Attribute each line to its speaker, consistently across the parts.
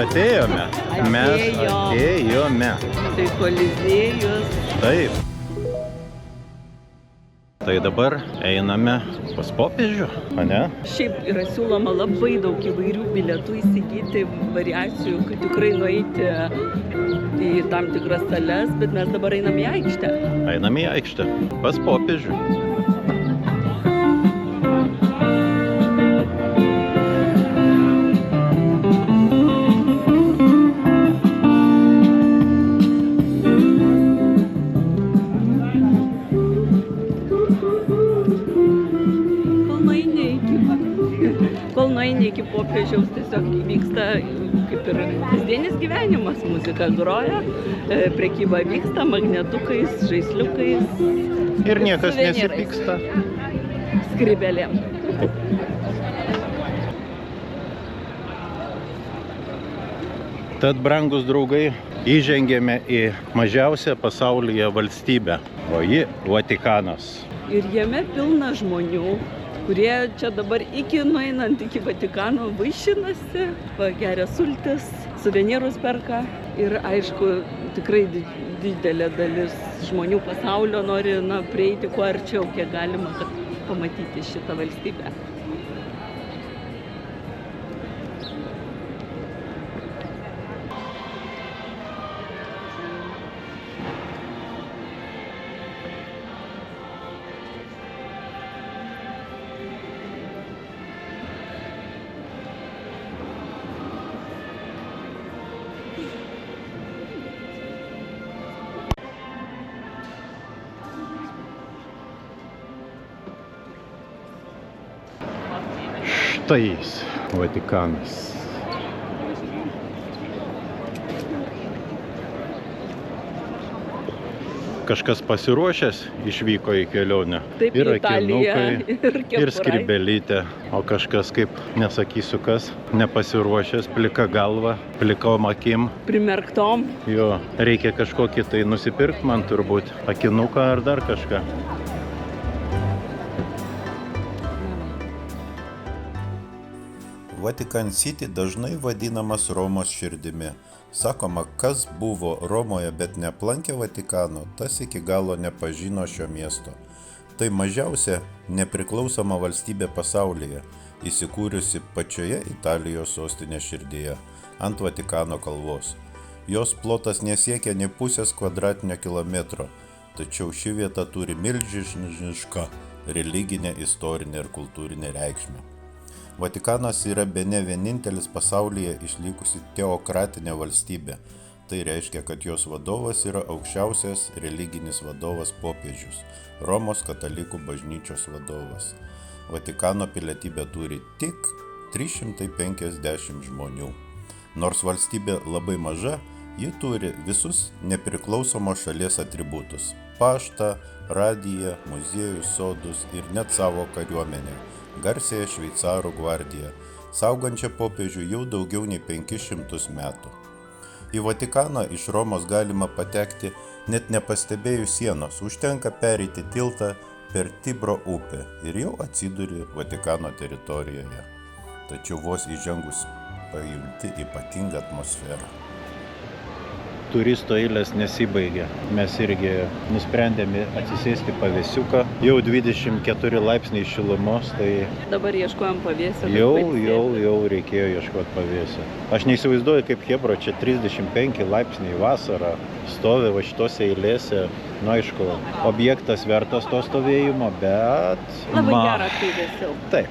Speaker 1: atėjome. Mes atėjome.
Speaker 2: Tai Koliziejus.
Speaker 1: Taip. Tai dabar einame pas popiežių, ane?
Speaker 2: Šiaip yra siūloma labai daug įvairių bilietų įsigyti, variacijų, kad tikrai nueiti į tam tikras sales, bet mes dabar einam į aikštę.
Speaker 1: Einam į aikštę, pas popiežių.
Speaker 2: Kol nueini iki popiežiaus, tiesiog vyksta kaip ir kasdienis gyvenimas, muzika groja, prekyba vyksta magnetukais, žaisliukais.
Speaker 1: Ir niekas nesipyksta.
Speaker 2: Skrybėlėm.
Speaker 1: Tad, brangus draugai, įžengėme į mažiausią pasaulyje valstybę, o ji Vatikanas.
Speaker 2: Ir jame pilna žmonių, kurie čia dabar nueinant iki Vatikano vaišinasi, geria sultis, suvenyrus perka. Ir aišku, tikrai didelė dalis žmonių pasaulio nori prieiti kuo arčiau, kiek galima, kad pamatyti šitą valstybę.
Speaker 1: Štai jis, Vatikanas. Kažkas pasiruošęs išvyko į kelionę.
Speaker 2: Taip,
Speaker 1: ir
Speaker 2: Italija,
Speaker 1: akinukai, ir skrybelytė. O kažkas, kaip nesakysiu kas, nepasiruošęs, plika galva, plikom akim.
Speaker 2: Primerktom.
Speaker 1: Jo, reikia kažkokį tai nusipirkti man turbūt, akinuką ar dar kažką.
Speaker 3: Vatican City dažnai vadinamas Romos širdimi. Sakoma, kas buvo Romoje, bet neaplankė Vatikano, tas iki galo nepažino šio miesto. Tai mažiausia nepriklausoma valstybė pasaulyje, įsikūrusi pačioje Italijos sostinės širdyje, ant Vatikano kalvos. Jos plotas nesiekia nė pusės kvadratinio kilometro, tačiau ši vieta turi milžinišką religinę, istorinę ir kultūrinę reikšmę. Vatikanas yra bene vienintelis pasaulyje išlikusi teokratinė valstybė. Tai reiškia, kad jos vadovas yra aukščiausias religinis vadovas popiežius, Romos katalikų bažnyčios vadovas. Vatikano pilietybę turi tik 350 žmonių. Nors valstybė labai maža, ji turi visus nepriklausomos šalies atributus – paštą, radiją, muziejus, sodus ir net savo kariuomenę – garsiąją šveicarų gvardiją, saugančią popiežių jau daugiau nei 500 metų. Į Vatikaną iš Romos galima patekti net nepastebėjus sienos, užtenka pereiti tiltą per Tibro upę ir jau atsiduri Vatikano teritorijoje. Tačiau vos įžengus pajunti ypatingą atmosferą.
Speaker 1: Turisto eilės nesibaigia. Mes irgi nusprendėme atsisėsti pavėsiuką. Jau 24 laipsniai šilumos, tai
Speaker 2: dabar ieškojom pavėsio.
Speaker 1: Jau reikėjo ieškoti pavėsio. Aš neįsivaizduoju, kaip Hebro, čia 35 laipsniai vasarą stovi va šitose eilėse. Nu, aišku, objektas vertas to stovėjimo, bet...
Speaker 2: Labai gera tai vėsiau.
Speaker 1: Taip.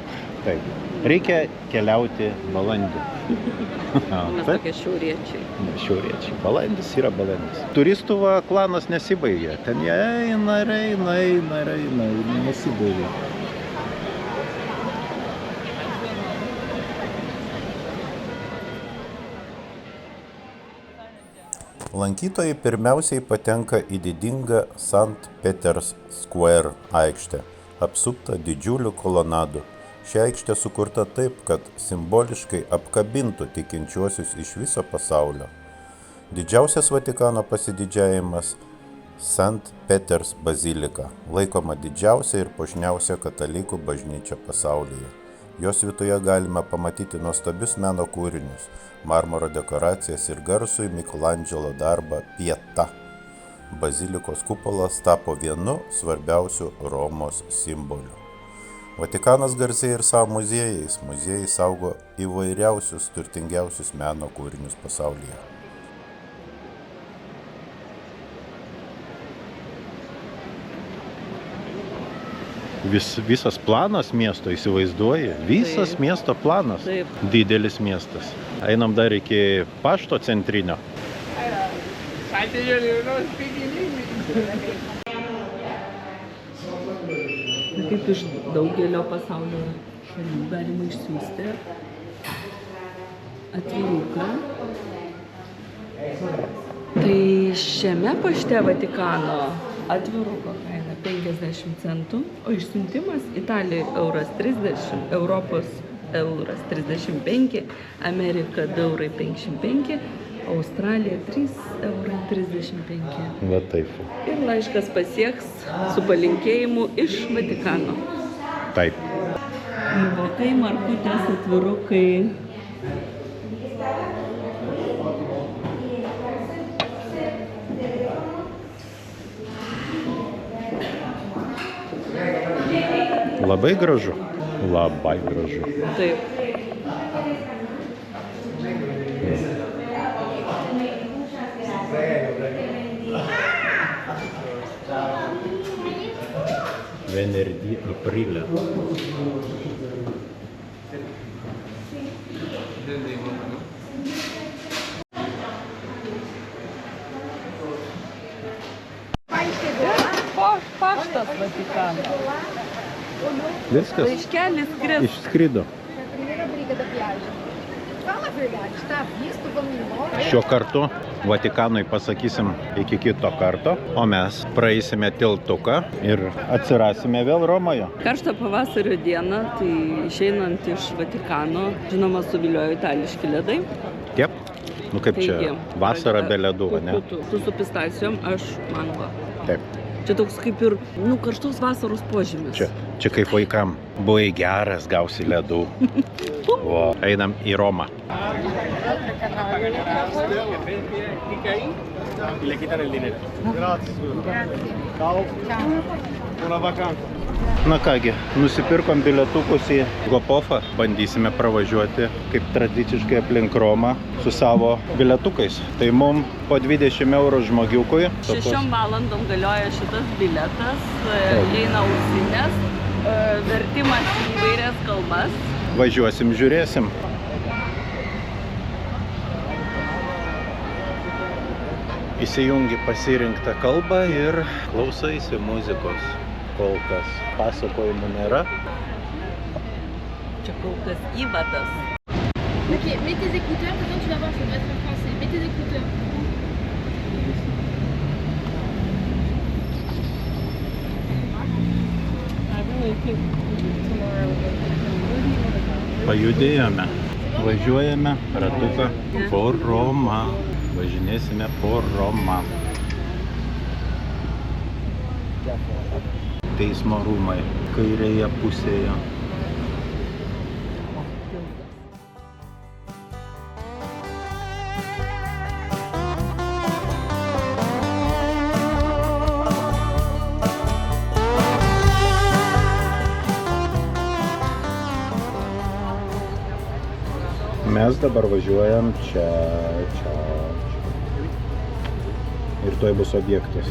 Speaker 1: Reikia keliauti balandį.
Speaker 2: Mes tokie šiauriečiai.
Speaker 1: Šiauriečiai. Balandis yra balandis. Turistų klanas nesibaigia. Ten jie eina, nesibaigia.
Speaker 3: Lankytojai pirmiausiai patenka į didingą St. Peter's Square aikštę, apsuptą didžiulių kolonadų. Ši aikštė sukurta taip, kad simboliškai apkabintų tikinčiuosius iš viso pasaulio. Didžiausias Vatikano pasididžiavimas St. Peter's bazilika, laikoma didžiausia ir puošniausia katalikų bažnyčia pasaulyje. Jos viduje galime pamatyti nuostabius meno kūrinius, marmuro dekoracijas ir garsųjį Michelangelo darbą Pieta. Bazilikos kupolas tapo vienu svarbiausių Romos simbolių. Vatikanas garsėja ir savo muziejais. Muziejai saugo įvairiausius turtingiausius meno kūrinius pasaulyje.
Speaker 1: Visas planas miesto, įsivaizduoji? Visas
Speaker 2: Taip.
Speaker 1: miesto planas.
Speaker 2: Taip.
Speaker 1: Didelis miestas. Einam dar iki pašto centrinio.
Speaker 2: Kaip iš daugelio pasaulio šalių galima išsiųsti atviruką. Tai šiame pašte Vatikano atviruko kaina 50 centų, o išsiuntimas Italijai €30, Europos €35, Amerika €55, Australija €3,35.
Speaker 1: Va taip.
Speaker 2: Ir laiškas pasieks su palinkėjimu iš Vatikano.
Speaker 1: Taip.
Speaker 2: Vokai, markutės, atvirukai.
Speaker 1: Labai gražu. Labai gražu.
Speaker 2: Taip.
Speaker 1: Venerdì aprile.
Speaker 2: Paštas Vatikano.
Speaker 1: Viskas
Speaker 2: Laiškelis skris.
Speaker 1: išskrido.
Speaker 4: Primeira briga da viagem. Fala a verdade, tá visto, vamos embora.
Speaker 1: Šiuo kartu Vatikanui pasakysim iki kito karto, o mes praeisime tiltuką ir atsirasime vėl Romoje.
Speaker 2: Karštą pavasario dieną, tai išeinant iš Vatikano, žinoma, suviliojo itališki ledai.
Speaker 1: Taip? Nu kaip čia, vasara be ledų, ne?
Speaker 2: Tu su pistacijom, aš mango.
Speaker 1: Taip.
Speaker 2: Čia toks kaip ir, karštos vasaros požymis.
Speaker 1: Čia kaip vaikam. Buvai geras, gausi ledų. O, einam į Romą. Na kągi, nusipirkom bilietukus į Gopofą. Bandysime pravažiuoti kaip tradiciškai aplink Romą su savo bilietukais. Tai mum po 20 € žmogiukui.
Speaker 2: 6 valandom galioja šitas bilietas, eina ausinės, vertimas į įvairias kalbas.
Speaker 1: Važiuosim, žiūrėsim. Įsijungi pasirinktą kalbą ir klausaisi muzikos. Kol kas pasakojimų nėra.
Speaker 2: Čia kol kas įvadas.
Speaker 4: Ok, mets tes écouteurs, maintenant tu vas voir, ça doit être en français. Mets tes écouteurs.
Speaker 1: Pajudėjome. Važiuojame ratuką po Romą. Važinėsime po Romą. Teismo rūmai kairėje pusėje. Mes dabar važiuojam čia. Ir tuoj bus objektas.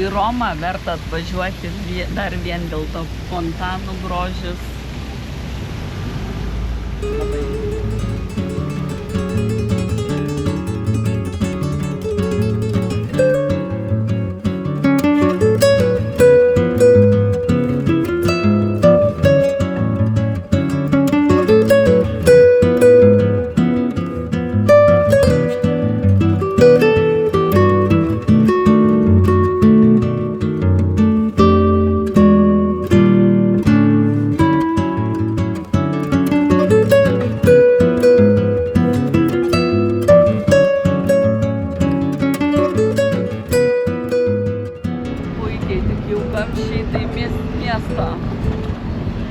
Speaker 2: į Romą verta atvažiuoti dar vien dėl to fontanų grožis. Labai.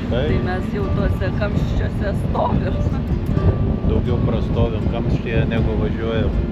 Speaker 1: Tai
Speaker 2: mes jau tuose kamščiuose stovim.
Speaker 1: Daugiau prastovim kamštyje negu važiuojam.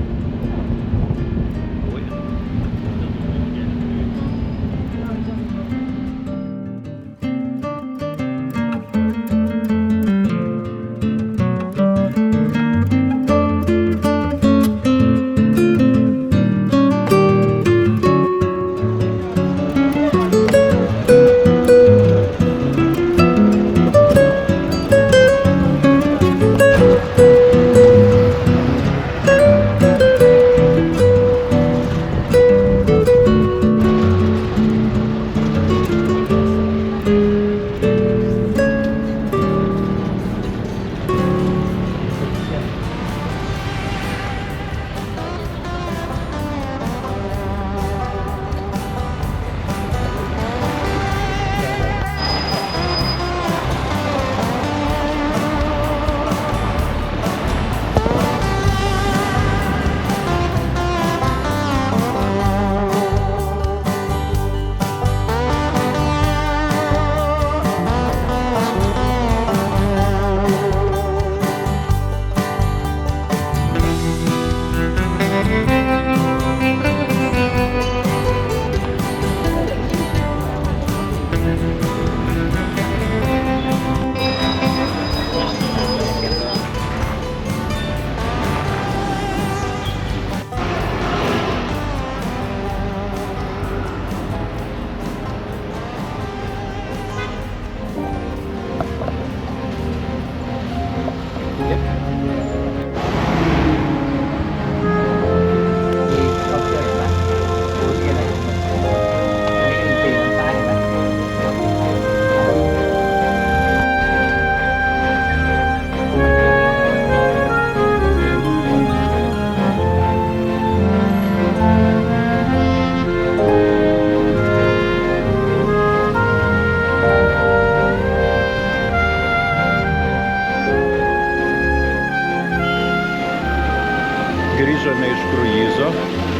Speaker 1: Grįžome iš kruizo.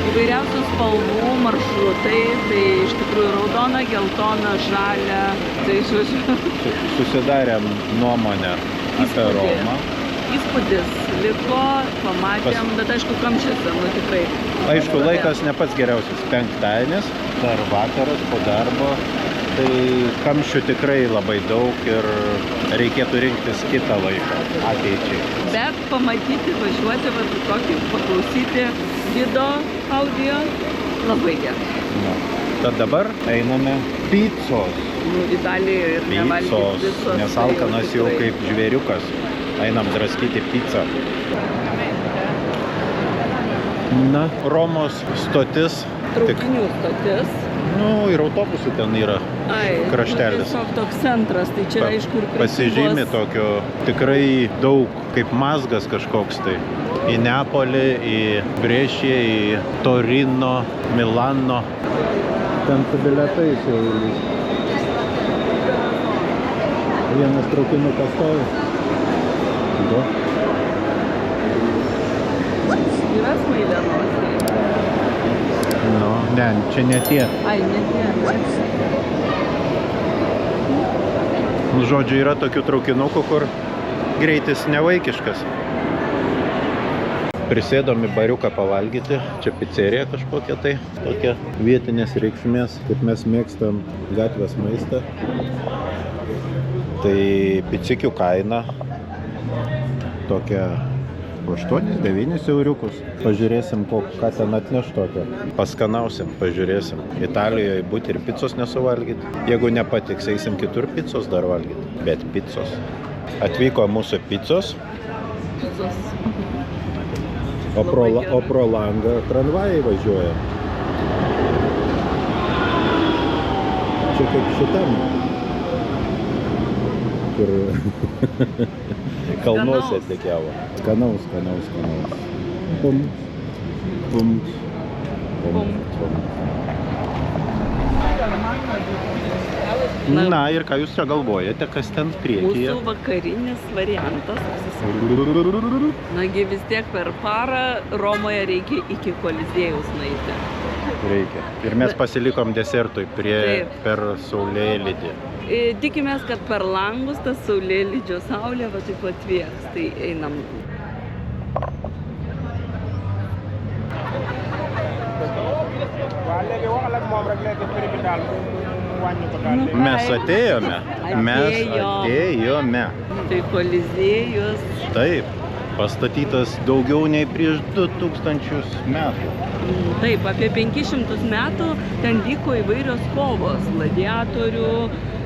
Speaker 2: Įvairiausių spalvų maršrutai, tai iš tikrųjų raudona, geltona, žalia, tai žodžiu.
Speaker 1: Susidarėm nuomonę apie Romą.
Speaker 2: Įspūdis liko, pamatėm, bet aišku, kamščiuose, nu tikrai.
Speaker 1: Aišku, laikas ne pats geriausias. Penktadienis, dar vakaras po darbo. Tai kamščių tikrai labai daug ir reikėtų rinktis kitą laiką ateičiai.
Speaker 2: Bet pamatyti, važiuoti, tokį, paklausyti gido audio, labai gerai.
Speaker 1: Tad dabar einame picos.
Speaker 2: Italijoje ir nevalgyti
Speaker 1: Picos, nes alkanas jau kaip žvėriukas. Einam draskyti pizzą. Na, Romos stotis.
Speaker 2: Traukinių stotis.
Speaker 1: Nu, ir autobusų ten yra kraštelis.
Speaker 2: Tiesiog toks centras, tai čia aišku ir
Speaker 1: pasižymi tokio tikrai daug, kaip mazgas kažkoks tai. Į Neapolį, į Brešiją, į Torino, Milano. Ten su bilietais jau vienas traukinukas stovi.
Speaker 2: Yra smailenosiai.
Speaker 1: Nu, ne, čia ne tie.
Speaker 2: Ai, ne tie.
Speaker 1: Nu, žodžiu, yra tokių traukinukų, kur greitis nevaikiškas. Prisėdom į bariuką pavalgyti. Čia picerija kažkokia tai. Tokia vietinės reikšmės, kaip mes mėgstam gatvės maistą. Tai picikių kaina tokia 8-9 euriukus. Pažiūrėsim, ką ten atneš tokio. Paskanausim, pažiūrėsim. Italijoje būti ir picos nesuvalgyti. Jeigu nepatiks, eisim kitur picos dar valgyti. Bet picos. Atvyko mūsų picos.
Speaker 2: Picos.
Speaker 1: O pro langą tramvajai važiuoja. Čia kaip šitam. Kur kalnuose atlikiavo. Skanaus. Pum. Na ir ką jūs čia galvojate, kas ten priekyje?
Speaker 2: Mūsų vakarinis variantas. Nagi vis tiek per parą Romoje reikia iki Koliziejaus nueiti.
Speaker 1: Reikia. Ir mes pasilikom desertui per saulėlydį.
Speaker 2: Tikimės, kad per langus tas saulėlydžio saulė va taip atvieks. Tai einam.
Speaker 1: Mes atėjome.
Speaker 2: Tai Koliziejus.
Speaker 1: Taip, pastatytas daugiau nei prieš 2000 metų.
Speaker 2: Taip, apie 500 metų ten vyko įvairios kovos, gladiatorių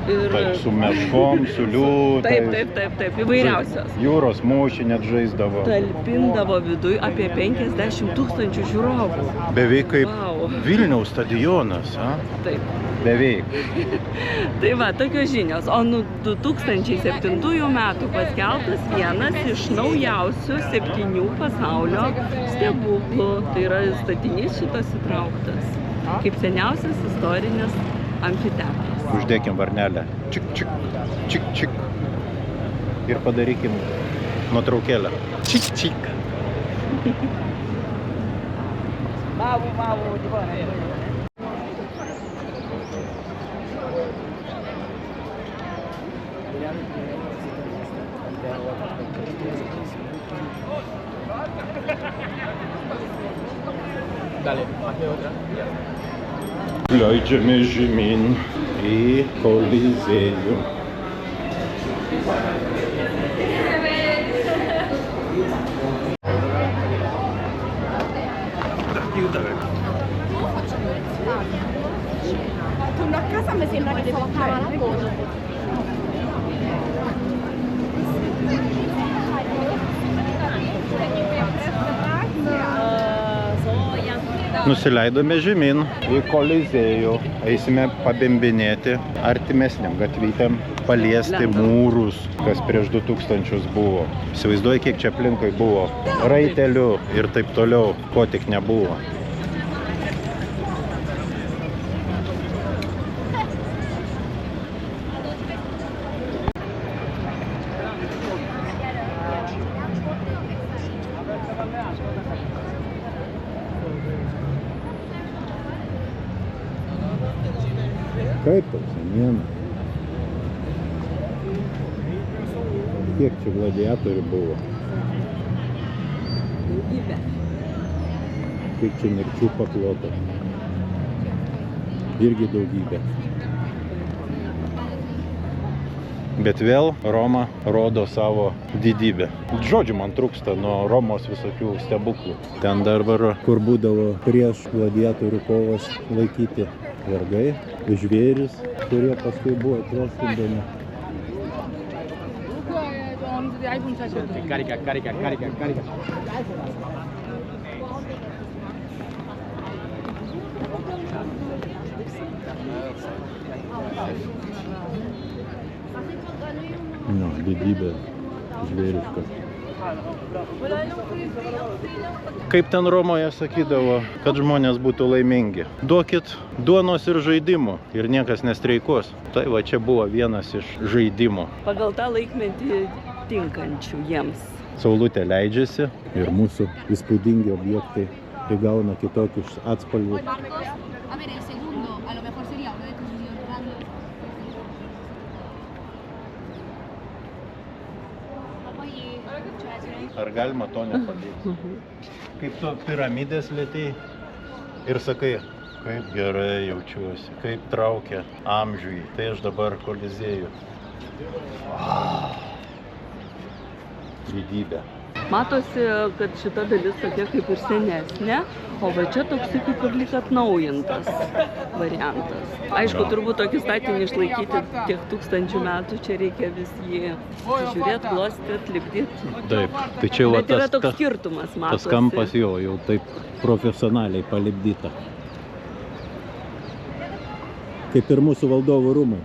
Speaker 2: ir...
Speaker 1: Taip, su meškom, su liūtais.
Speaker 2: Taip, įvairiausios.
Speaker 1: Jūros mūšį net žaisdavo.
Speaker 2: Talpindavo viduj apie 50 000 žiūrovų.
Speaker 1: Beveik kaip Vilniaus stadionas, a?
Speaker 2: Taip.
Speaker 1: Beveik.
Speaker 2: Tai va, tokios žinios. O nuo 2007 metų paskelbtas vienas iš naujausių 7 pasaulio stebuklų. Tai yra statinys šitas įtrauktas. Kaip seniausias istorinis amfiteatras.
Speaker 1: Uždėkim varnelę. Čik. Ir padarykim nuotraukėlę. Čik. Leidžiame žemyn į Koliziejų.
Speaker 4: Torno a casa mi sembra che devo fare la foto.
Speaker 1: Nusileidome žemyn į Koliziejų. Eisime pabembinėti artimesniam gatvytėm, paliesti mūrus, kas prieš 2000 buvo. Įsivaizduoju, kiek čia aplinkui buvo raitelių ir taip toliau, ko tik nebuvo. Kaip toks seniena? Kiek čia gladiatorių buvo?
Speaker 2: Daugybė.
Speaker 1: Kiek čia mirčių paklota? Irgi daugybė. Bet vėl Roma rodo savo didybę. Žodžių man trūksta nuo Romos visokių stebuklų. Ten dabar, kur būdavo prieš gladiatorių kovas laikyti vergai, žvėris, kurie paskui buvo atlaskindami.
Speaker 5: Carica.
Speaker 1: Nu, didybė žvėriška. Kaip ten Romoje sakydavo, kad žmonės būtų laimingi. Duokit duonos ir žaidimų ir niekas nestreikuos. Tai va čia buvo vienas iš žaidimų.
Speaker 2: Pagal tą laikmetį tinkančių jiems.
Speaker 1: Saulutė leidžiasi ir mūsų įspūdingi objektai įgauna kitokius atspalvius. Ar galima to nepadaryti? Kaip tu piramidės lėtėjai ir sakai, kaip gerai jaučiuosi, kaip traukia amžiui, tai aš dabar Koliziejų. Didybė.
Speaker 2: Matosi, kad šita dalis tokia kaip ir senesnė, o va čia toks kaip ir lyg atnaujintas variantas. Aišku, turbūt tokį statinį išlaikyti tiek tūkstančių metų, čia reikia vis jį žiūrėti, glostyti, lipdyti.
Speaker 1: Taip, tai čia jau
Speaker 2: Bet yra toks skirtumas, matosi.
Speaker 1: tas kampas jau taip profesionaliai palipdyta. Kaip ir mūsų valdovų rūmai.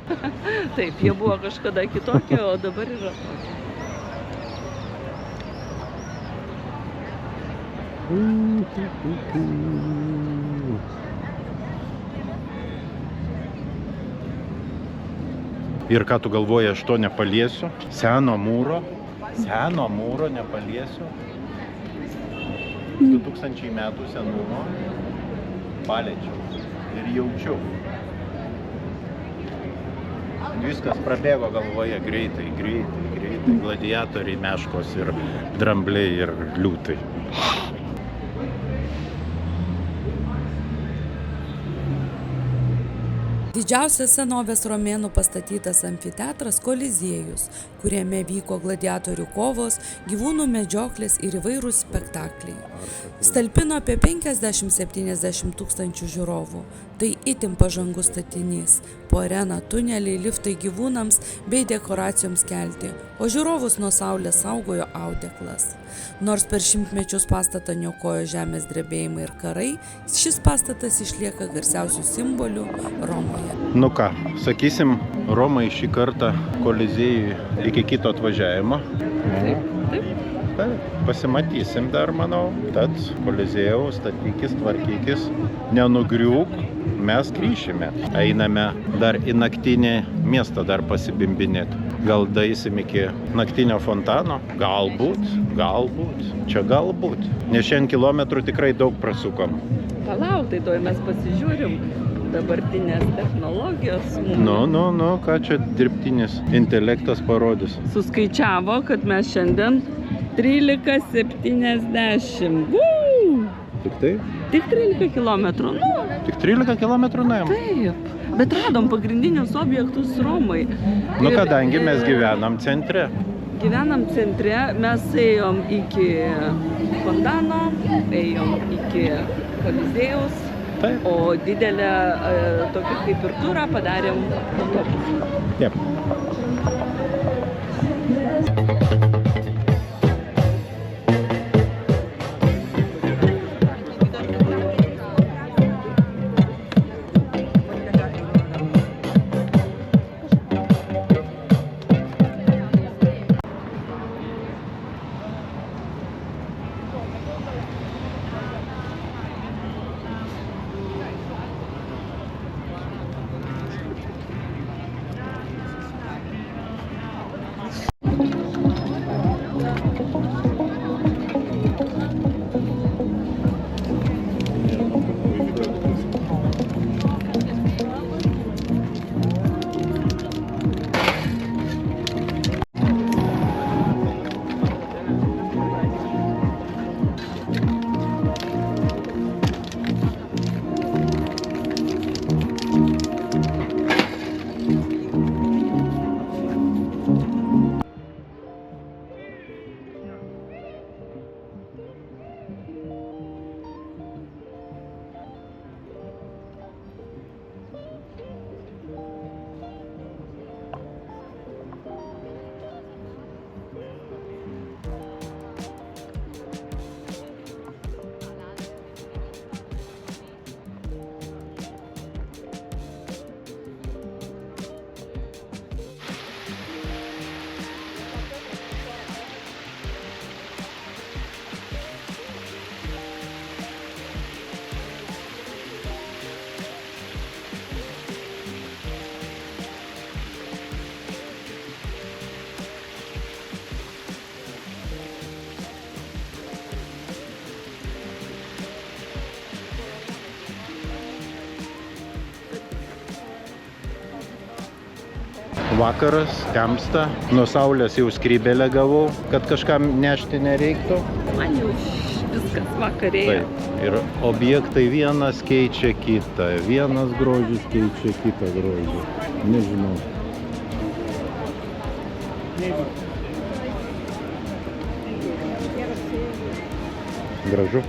Speaker 2: Taip, jie buvo kažkada kitokie, o dabar yra tokie.
Speaker 1: Ir ką tu galvoji, aš to nepaliesiu? Seno mūro nepaliesiu. 2000 metų senumo paliečiau ir jaučiu. Viskas prabėgo galvoje greitai. Gladiatoriai, meškos ir drambliai ir liūtai.
Speaker 5: Didžiausias senovės romėnų pastatytas amfiteatras Koliziejus, kuriame vyko gladiatorių kovos, gyvūnų medžioklės ir įvairūs spektakliai. Jis talpino apie 50–70 tūkstančių žiūrovų. Tai itin pažangus statinys. Po areną tuneliai, liftai gyvūnams bei dekoracijoms kelti, o žiūrovus nuo saulės saugojo audeklas. Nors per šimtmečius pastatą niokojo žemės drebėjimai ir karai, šis pastatas išlieka garsiausių simbolių Romoje.
Speaker 1: Nu ką, sakysim, Romai šį kartą Koliziejui iki kito atvažiavimo. Taip, pasimatysim dar, manau. Tad Koliziejau, statykis, tvarkykis, nenugriūk, mes grįšime. Einame dar į naktinį miestą dar pasibimbinėti. Gal daisim iki naktinio fontano? Galbūt. Čia galbūt. Nes šiandien kilometrų tikrai daug prasukom.
Speaker 2: Palauk, tai toj mes pasižiūrim dabartinės technologijos.
Speaker 1: Nu, ką čia dirbtinis intelektas parodys?
Speaker 2: Suskaičiavo, kad mes šiandien 13:70.
Speaker 1: Tik tai?
Speaker 2: Tik 13 kilometrų.
Speaker 1: Tik 13 kilometrų nuėjom.
Speaker 2: Taip, bet radom pagrindinius objektus Romai.
Speaker 1: Nu, kadangi mes gyvenam centre.
Speaker 2: Gyvenam centre, mes ėjom iki fontano, ėjom iki Koliziejaus,
Speaker 1: Taip.
Speaker 2: o didelę tokį kaip ir turą padarėm autobusą.
Speaker 1: Taip. Vakaras, temsta, nuo saulės jau skrybėlę gavau, kad kažkam nešti nereiktų.
Speaker 2: Man jau viskas vakarėja.
Speaker 1: Taip. Ir objektai vienas keičia kitą, vienas grožis keičia kitą grožį. Nežinau. Gražu.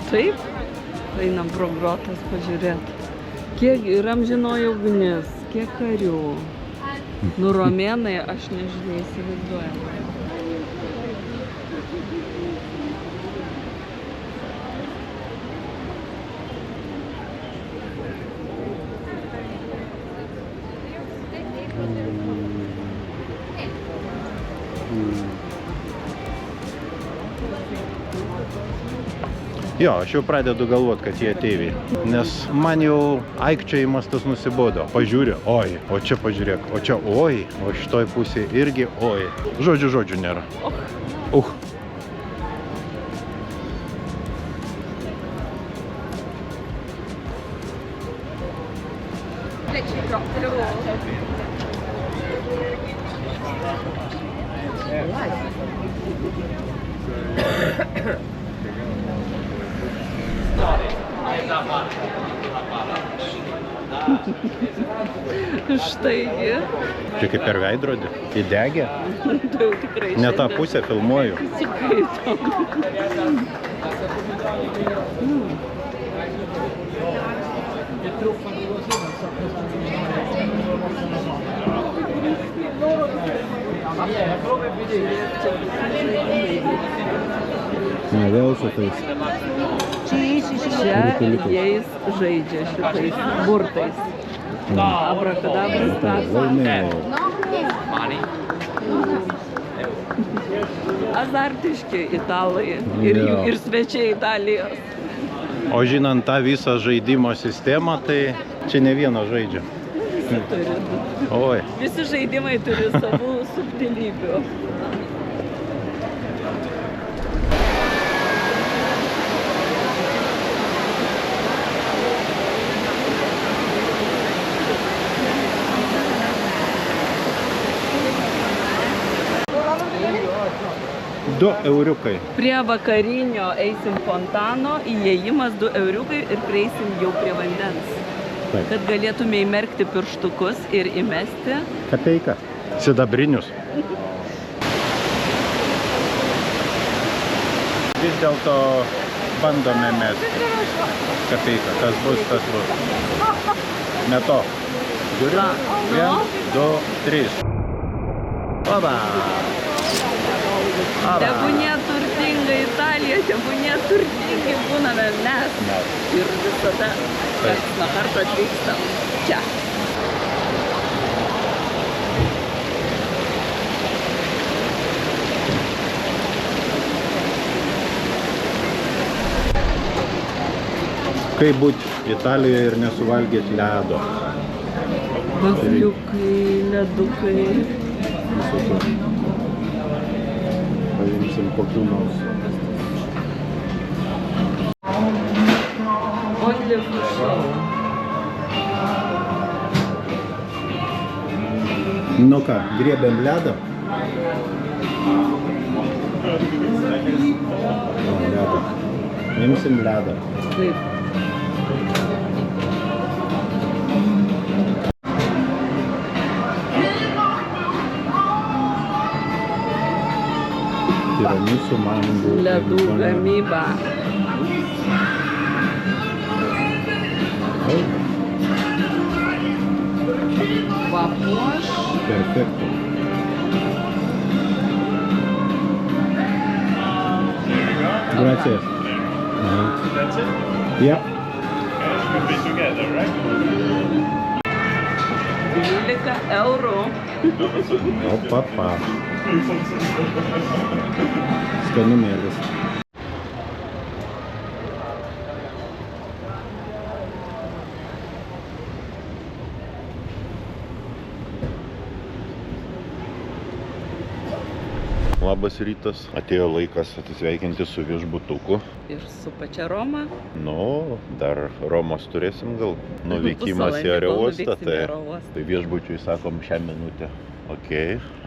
Speaker 2: Taip, einam pro grotas pažiūrėti. Kiek yra amžinoji ugnis, kiek karių. Nu, romėnai, aš nežinau, įsivaizduoju.
Speaker 1: Jo, aš jau pradedu galvot, kad jie ateiviai. Nes man jau aikčiojimas tas nusibodo. Pažiūri, oi, o čia pažiūrėk, o čia oi, o šitoj pusėje irgi oi. Žodžių nėra.
Speaker 2: Štaigi.
Speaker 1: Čia kaip per veidrodį. Įdegė.
Speaker 2: Tai jau tikrai
Speaker 1: Ne tą pusę filmuoju.
Speaker 2: Įsikaitom.
Speaker 1: Ne, vėl su tais.
Speaker 2: Čia jais žaidžia šitais burtais. Abrakadabras taso. Azartiški italai ir svečiai Italijos.
Speaker 1: O žinant tą visą žaidimo sistemą, tai čia ne vienas žaidžia.
Speaker 2: Visi turi.
Speaker 1: Oi.
Speaker 2: Visi žaidimai turi savų subtilybių.
Speaker 1: Du euriukai.
Speaker 2: Prie vakarinio eisim fontano, įėjimas 2 euriukai ir prieisim jau prie vandens.
Speaker 1: Taip.
Speaker 2: Kad galėtume įmerkti pirštukus ir įmesti.
Speaker 1: Kapeika. Sidabrinius. Vis dėlto bandome mesti kapeiką. Kas bus, tas bus. Ne to. Žiūrim. 1, 2, 3. Oba.
Speaker 2: Tebūnie turtinga Italija, tebūnie turtingi būname mes. Ir visada karts nuo karto atvykstam čia.
Speaker 1: Kaip būt Italijoje ir nesuvalgyt ledo?
Speaker 2: Vafliukai, ledukai.
Speaker 1: Paimsim kokių nors. Nu ką, griebiam ledą? Ledą. Imsim ledą.
Speaker 2: Taip.
Speaker 1: Tiramisu, mango.
Speaker 2: Ledų gamyba. Papuoš.
Speaker 1: Perfecto. Gracias.
Speaker 6: That's it?
Speaker 1: Yep.
Speaker 6: Guys should be together, right?
Speaker 2: 12 eurų.
Speaker 1: Opa. Skanumėlis. Labas rytas. Atėjo laikas atsisveikinti su viešbutuku.
Speaker 2: Ir su pačia Roma.
Speaker 1: Nu, dar Romos turėsim gal. Nuvykimas į aerouostą. Tai viešbučiui sakom šią minutę. Ok,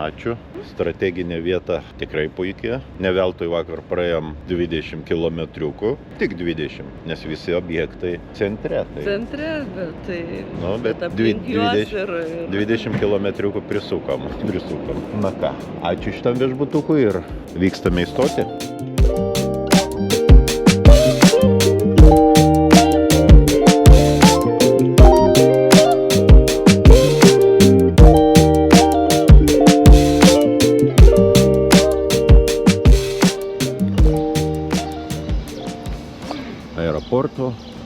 Speaker 1: ačiū. Strateginė vieta tikrai puikia. Ne veltui vakar praėjom 20 kilometriukų. Tik 20, nes visi objektai centre. Tai...
Speaker 2: Centre, bet tai...
Speaker 1: Nu, bet
Speaker 2: aplink juos ir...
Speaker 1: 20 kilometriukų prisukom. Na ką, ačiū šitam viešbutukui ir vykstame į stotį.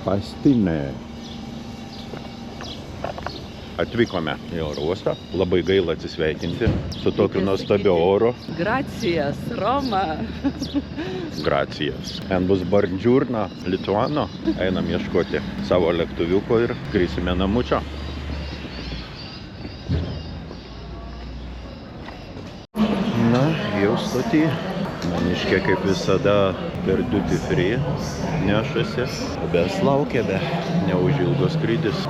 Speaker 1: Pastinė. Atvykome į oro uostą. Labai gaila atsisveikinti su tokiu nuostabiu oru.
Speaker 2: Gracijas, Roma.
Speaker 1: Gracijas. Ten bus Buongiorno Lituano. Einam ieškoti savo lėktuviuko ir grįsime namučio. Na, jau stoty. Maniškė kaip visada per duty free nešasi. Bes laukia be neužilgo skrydis.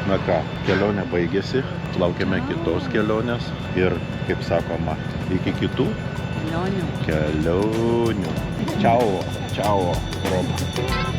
Speaker 1: Na ką, kelionė baigėsi, laukiame kitos kelionės ir, kaip sakoma, iki kitų kelionių. Čiao, Roma.